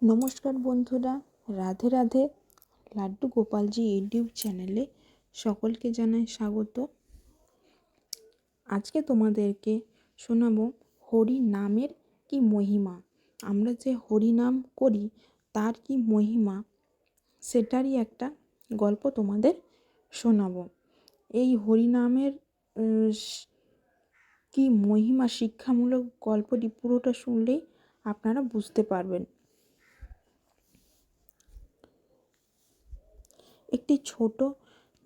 নমস্কার বন্ধুরা, রাধে রাধে। লাড্ডু গোপালজি ইউটিউব চ্যানেলে সকলকে জানাই স্বাগত। আজকে তোমাদেরকে শোনাবো হরি নামের কি মহিমা। আমরা যে হরি নাম করি তার কি মহিমা, সেটারই একটা গল্প তোমাদের শোনাবো। এই হরি নামের কি মহিমা শিক্ষামূলক গল্পটি পুরোটা শুনলেই আপনারা বুঝতে পারবেন। একটি ছোট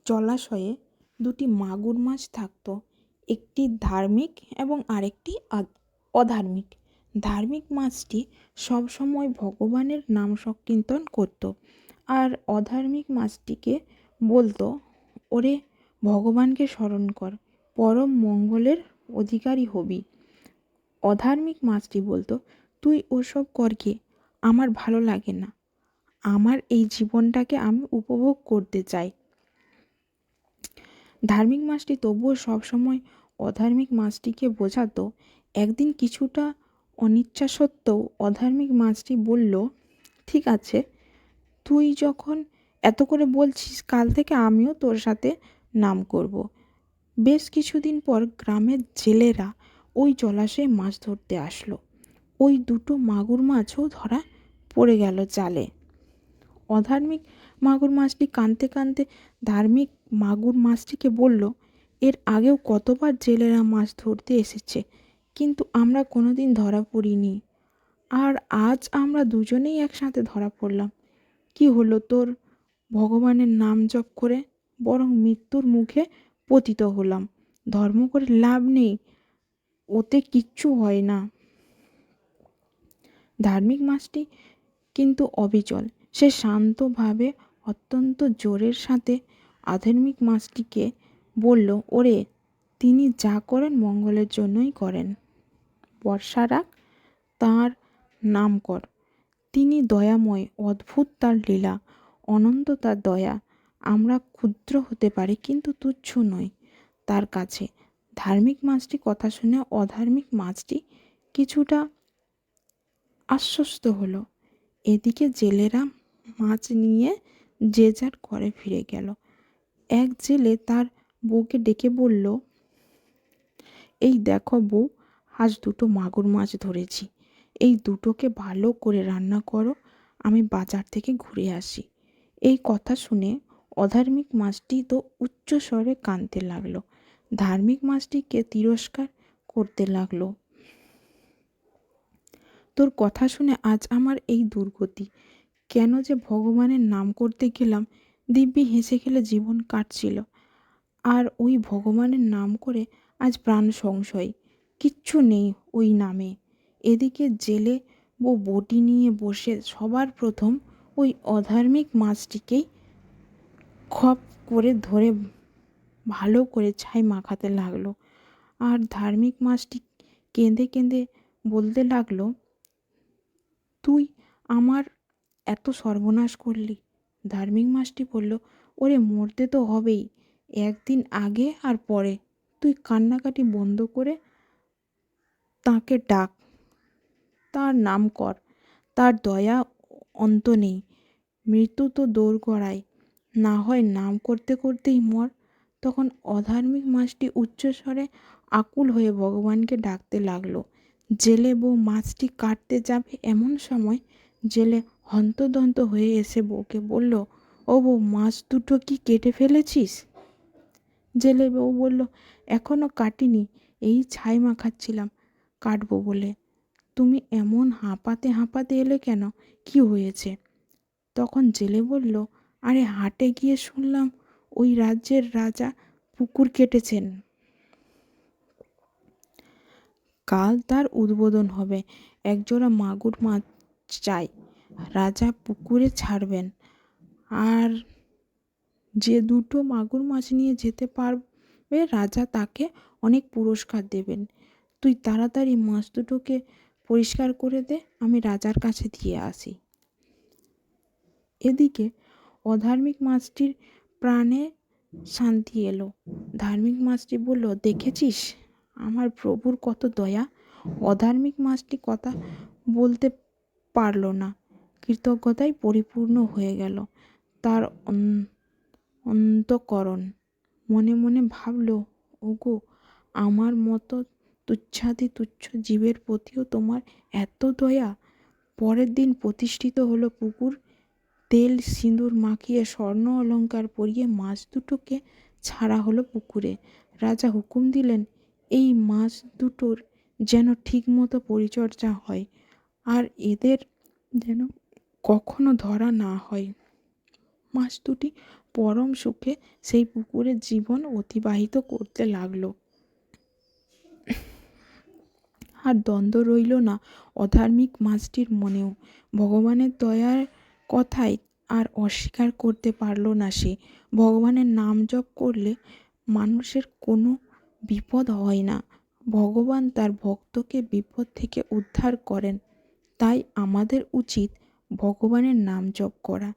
জলাশয়ে দুটি মাগুর মাছ থাকত। একটি ধার্মিক এবং আরেকটি অধার্মিক। ধার্মিক মাছটি সবসময় ভগবানের নাম সংকীর্তন করত, আর অধার্মিক মাছটিকে বলতো, ওরে ভগবানকে স্মরণ কর, পরম মঙ্গলের অধিকারী হবি। অধার্মিক মাছটি বলতো, তুই ওসব করকে, আমার ভালো লাগে না, আমার এই জীবনটাকে আমি উপভোগ করতে চাই। ধার্মিক মাছটি তবুও সবসময় অধার্মিক মাছটিকে বোঝাতো। একদিন কিছুটা অনিচ্ছা সত্ত্বেও অধার্মিক মাছটি বলল, ঠিক আছে, তুই যখন এত করে বলছিস, কাল থেকে আমিও তোর সাথে নাম করব। বেশ কিছুদিন পর গ্রামের জেলেরা ওই জলাশয়ে মাছ ধরতে আসলো। ওই দুটো মাগুর মাছও ধরা পড়ে গেল জালে। অধার্মিক মাগুর মাছটি কাঁদতে কাঁদতে ধার্মিক মাগুর মাছটিকে বলল, এর আগেও কতবার জেলেরা মাছ ধরতে এসেছে, কিন্তু আমরা কোনোদিন ধরা পড়িনি, আর আজ আমরা দুজনেই একসাথে ধরা পড়লাম। কি হলো তোর? ভগবানের নাম জপ করে বরং মৃত্যুর মুখে পতিত হলাম। ধর্ম করে লাভ নেই, ওতে কিচ্ছু হয় না। ধার্মিক মাছটি কিন্তু অবিচল। সে শান্তভাবে অত্যন্ত জোরের সাথে অধার্মিক মাছটিকে বলল, ওরে, তিনি যা করেন মঙ্গলের জন্যই করেন। ভরসা রাখ, তাঁর নাম কর। তিনি দয়াময়, অদ্ভুত তার লীলা, অনন্ত তার দয়া। আমরা ক্ষুদ্র হতে পারি কিন্তু তুচ্ছ নই তার কাছে। ধার্মিক মাছটি কথা শুনে অধার্মিক মাছটি কিছুটা আশ্বস্ত হলো। এদিকে জেলেরা মাছ নিয়ে যে যার ঘরে ফিরে গেল। এক জেলে তার বউকে ডেকে বলল, এই দেখো বউ, আজ দুটো মাগুর মাছ ধরেছি, এই দুটোকে ভালো করে রান্না করো, আমি বাজার থেকে ঘুরে আসি। এই কথা শুনে অধার্মিক মাছটি তো উচ্চ স্বরে কাঁদতে লাগলো। ধার্মিক মাছটিকে তিরস্কার করতে লাগলো, তোর কথা শুনে আজ আমার এই দুর্গতি। কেন যে ভগবানের নাম করতে গেলাম, দিব্যি হেসে খেলে জীবন কাটছিল, আর ওই ভগবানের নাম করে আজ প্রাণ সংশয়, কিচ্ছু নেই ওই নামে। এদিকে জেলে বটি নিয়ে বসে সবার প্রথম ওই অধার্মিক মাছটিকেই খপ করে ধরে ভালো করে ছাই মাখাতে লাগলো। আর ধার্মিক মাছটি কেঁদে কেঁদে বলতে লাগলো, তুই আমার এত সর্বনাশ করলি। ধার্মিক মাছটি বলল, ওরে মরতে তো হবেই, একদিন আগে আর পরে। তুই কান্নাকাটি বন্ধ করে তাকে ডাক, তার নাম কর, তার দয়া অন্ত নেই। মৃত্যু তো দোরগোড়ায়, না হয় নাম করতে করতেই মর। তখন অধার্মিক মাছটি উচ্চস্বরে আকুল হয়ে ভগবানকে ডাকতে লাগলো। জেলে বউ মাছটি কাটতে যাবে এমন সময় জেলে হন্তদন্ত হয়ে এসে বউকে বলল, ও বউ, মাছ দুটো কি কেটে ফেলেছিস? জেলে বউ বলল, এখনো কাটিনি, এই ছাই মাখাচ্ছিলাম, কাটবো বলে। তুমি এমন হাঁপাতে হাঁপাতে এলে কেন, কি হয়েছে? তখন জেলে বলল, আরে হাটে গিয়ে শুনলাম ওই রাজ্যের রাজা পুকুর কেটেছেন, কাল তার উদ্বোধন হবে। একজোড়া মাগুর মাছ চাই, রাজা পুকুরে ছাড়বেন, আর যে দুটো মাগুর মাছ নিয়ে যেতে পারবে রাজা তাকে অনেক পুরস্কার দেবেন। তুই তাড়াতাড়ি মাছ দুটোকে পরিষ্কার করে দে, আমি রাজার কাছে দিয়ে আসি। এদিকে অধার্মিক মাছটির প্রাণে শান্তি এলো। ধার্মিক মাছটি বলল, দেখেছিস আমার প্রভুর কত দয়া। অধার্মিক মাছটি কথা বলতে পারল না, কৃতজ্ঞতায় পরিপূর্ণ হয়ে গেল তার অন্তঃকরণ। মনে মনে ভাবল, ওগো, আমার মতো তুচ্ছাতি তুচ্ছ জীবের প্রতিও তোমার এত দয়া। পরের দিন প্রতিষ্ঠিত হলো পুকুর। তেল সিঁদুর মাখিয়ে স্বর্ণ অলংকার পরিয়ে মাছ দুটোকে ছাড়া হলো পুকুরে। রাজা হুকুম দিলেন, এই মাছ দুটোর যেন ঠিকমতো পরিচর্যা হয়, আর এদের যেন কখনো ধরা না হয়। মাছ দুটি পরম সুখে সেই পুকুরে জীবন অতিবাহিত করতে লাগলো। আর দ্বন্দ্ব রইল না অধার্মিক মাছটির মনেও। ভগবানের দয়ার কথাই আর অস্বীকার করতে পারল না সে। ভগবানের নাম জপ করলে মানুষের কোনো বিপদ হয় না। ভগবান তার ভক্তকে বিপদ থেকে উদ্ধার করেন। তাই আমাদের উচিত ভগবানের নাম জপ করা।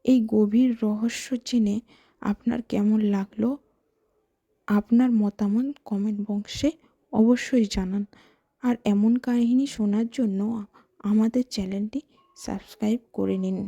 এই গভীর রহস্য জেনে আপনার কেমন লাগলো? আপনার মতামত কমেন্ট বক্সে অবশ্যই জানান। আর এমন কাহিনী শোনার জন্য আমাদের চ্যানেলটি সাবস্ক্রাইব করে নিন।